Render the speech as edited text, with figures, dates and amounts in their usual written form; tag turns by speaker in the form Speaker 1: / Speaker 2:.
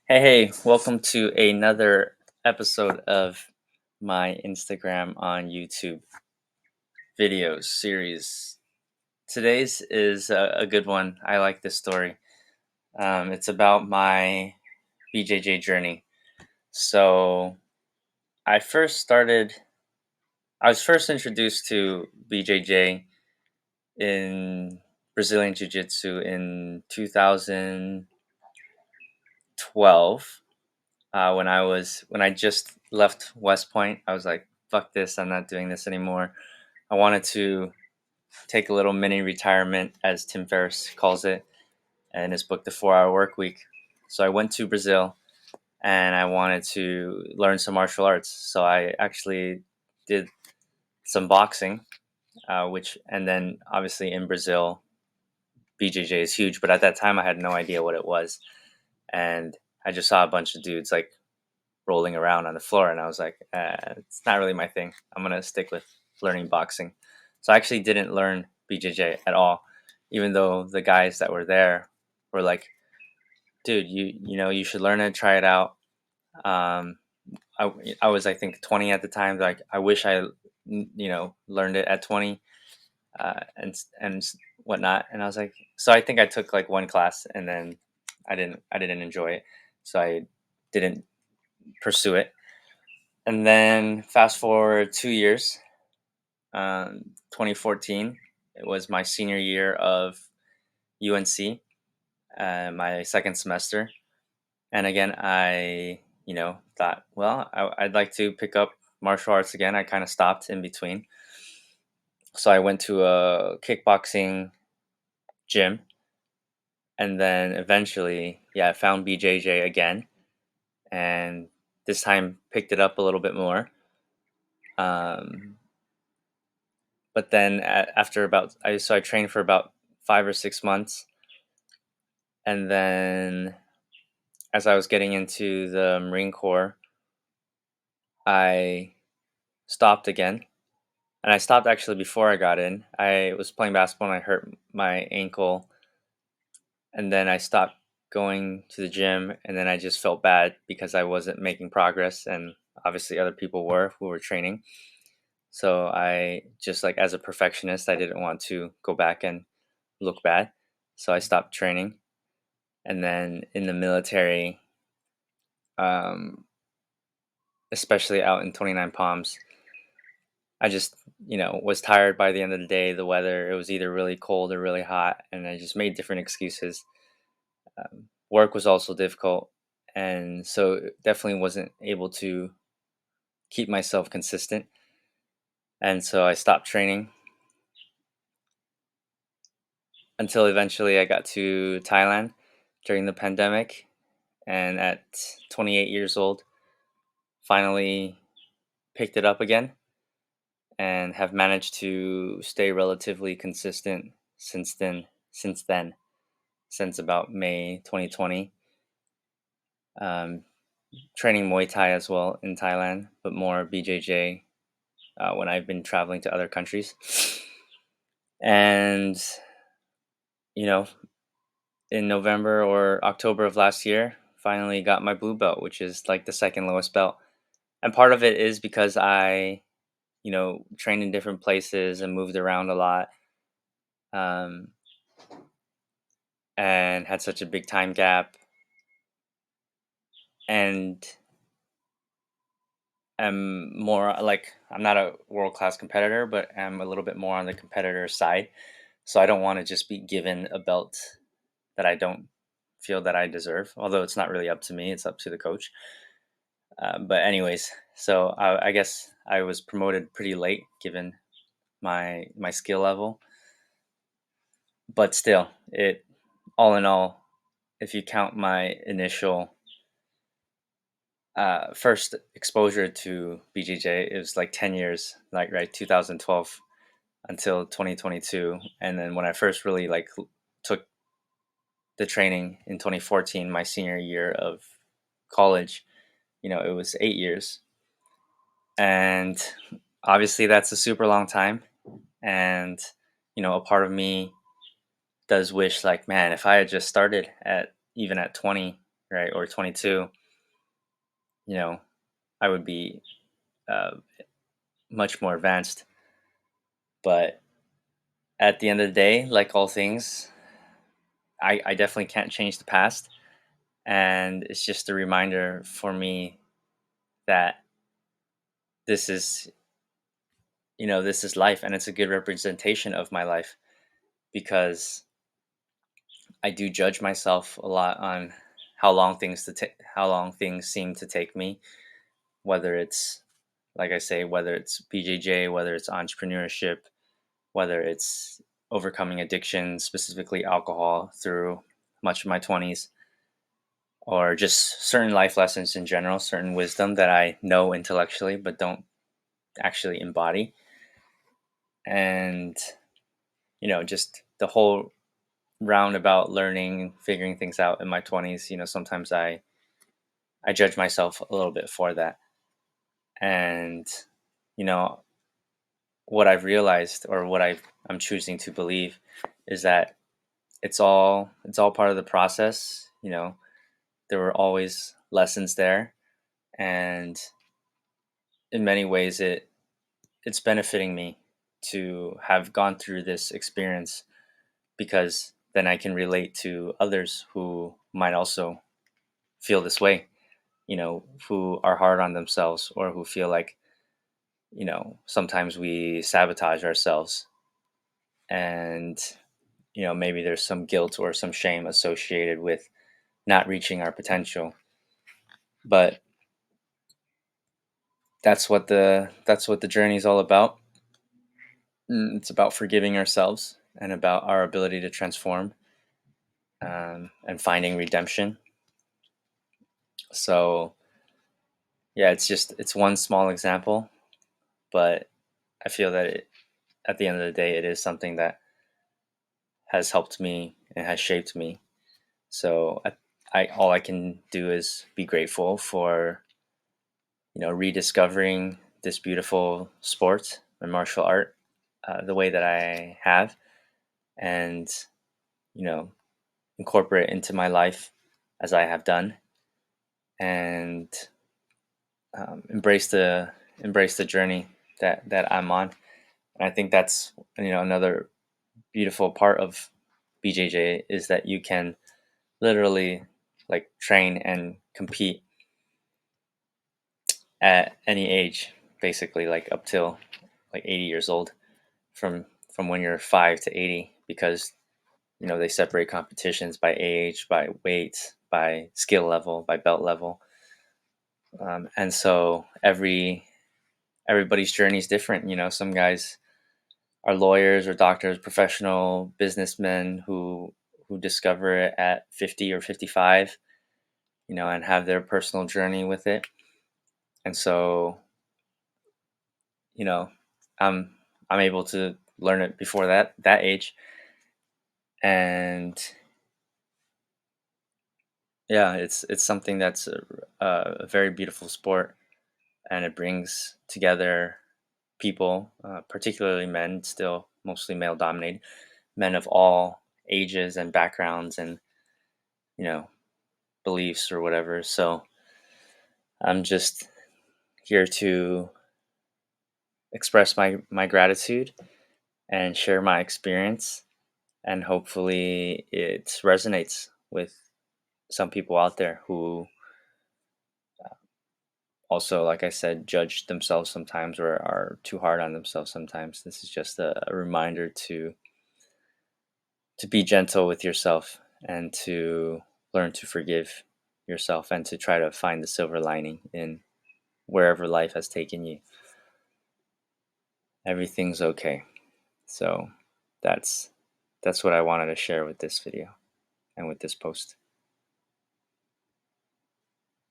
Speaker 1: Hey, welcome to another episode of my Instagram on YouTube videos series. Today's is a good one. I like this story. It's about my BJJ journey. So, I first started, I was first introduced to BJJ in Brazilian Jiu Jitsu in 2012 when I just left West Point. I was like, "Fuck this! I'm not doing this anymore." I wanted to take a little mini retirement, as Tim Ferriss calls it, in his book, The 4 Hour Work Week. So I went to Brazil and I wanted to learn some martial arts. So I actually did some boxing, which and then obviously in Brazil, BJJ is huge. But at that time, I had no idea what it was, and I just saw a bunch of dudes like rolling around on the floor, and I was like, it's not really my thing. I'm gonna stick with learning boxing. So I actually didn't learn BJJ at all, even though the guys that were there were like, "Dude, you should learn it, try it out." Um, I was, I think, 20 at the time. Like, I wish learned it at 20, and whatnot. And I was like, so I think I took like one class, and then I didn't enjoy it, so I didn't pursue it. And then fast forward 2 years, 2014, it was my senior year of UNC, my second semester. And again, I thought, well, I'd like to pick up martial arts again. I kind of stopped in between. So I went to a kickboxing gym, and then eventually, yeah, I found BJJ again, and this time picked it up a little bit more. Um, but then after I trained for about 5 or 6 months, and then as I was getting into the Marine Corps, I stopped again, and I stopped actually before I got in. I was playing basketball and I hurt my ankle, and then I stopped going to the gym, and then I just felt bad because I wasn't making progress, and obviously other people were who were training. So I just, like, as a perfectionist, I didn't want to go back and look bad. So I stopped training. And then in the military, um, especially out in 29 Palms, I just, was tired by the end of the day. The weather, it was either really cold or really hot, and I just made different excuses. Work was also difficult, and so definitely wasn't able to keep myself consistent. And so I stopped training until eventually I got to Thailand during the pandemic, and at 28 years old, finally picked it up again and have managed to stay relatively consistent since then, since about May 2020. Um, Training Muay Thai as well in Thailand, but more BJJ when I've been traveling to other countries. And, you know, in November or October of last year, finally got my blue belt, which is like the second lowest belt. And part of it is because I, trained in different places and moved around a lot, um, and had such a big time gap. And I'm more like, I'm not a world class competitor, but I'm a little bit more on the competitor side. So I don't want to just be given a belt that I don't feel that I deserve. Although it's not really up to me; it's up to the coach. But anyways, so I guess I was promoted pretty late, given my skill level. But still, it all in all, if you count my initial first exposure to BJJ, it was like 10 years, like right 2012 until 2022. And then when I first really like took the training in 2014, my senior year of college, it was 8 years. And obviously that's a super long time. And, a part of me does wish, like, man, if I had just started at even at 20, right, or 22, you know, I would be uh, much more advanced. But at the end of the day, like all things, I definitely can't change the past. And it's just a reminder for me that this is, this is life, and it's a good representation of my life, because I do judge myself a lot on how long things seem to take me, whether it's, like I say, whether it's BJJ, whether it's entrepreneurship, whether it's overcoming addiction, specifically alcohol, through much of my 20s, or just certain life lessons in general, certain wisdom that I know intellectually but don't actually embody. And, just the whole roundabout learning, figuring things out in my 20s, sometimes I judge myself a little bit for that. And, you know, what I've realized, or I'm choosing to believe, is that it's all part of the process. There were always lessons there, and in many ways it's benefiting me to have gone through this experience, because then I can relate to others who might also feel this way, who are hard on themselves, or who feel like, sometimes we sabotage ourselves, and, maybe there's some guilt or some shame associated with not reaching our potential. But that's what the journey is all about. It's about forgiving ourselves, and about our ability to transform, and finding redemption. So yeah, it's one small example, but I feel that at the end of the day, it is something that has helped me and has shaped me. So I all I can do is be grateful for, rediscovering this beautiful sport and martial art, the way that I have, and, you know incorporate it into my life as I have done, and, embrace the journey that I'm on. And I think that's, another beautiful part of BJJ, is that you can literally, like, train and compete at any age, basically, like up till like 80 years old, from when you're 5 to 80, because they separate competitions by age, by weight, by skill level, by belt level. And so everybody's journey is different. Some guys are lawyers or doctors, professional businessmen who discover it at 50 or 55, and have their personal journey with it. And so, you know, I'm I'm able to learn it before that age. And yeah, it's something that's a very beautiful sport, and it brings together people, particularly men, still mostly male dominated, men of all ages and backgrounds, and, you know beliefs or whatever. So I'm just here to express my gratitude and share my experience, and hopefully it resonates with some people out there who also, like I said, judge themselves sometimes, or are too hard on themselves sometimes. This is just a reminder to be gentle with yourself, and to learn to forgive yourself, and to try to find the silver lining in wherever life has taken you. Everything's okay. So that's that's what I wanted to share with this video and with this post.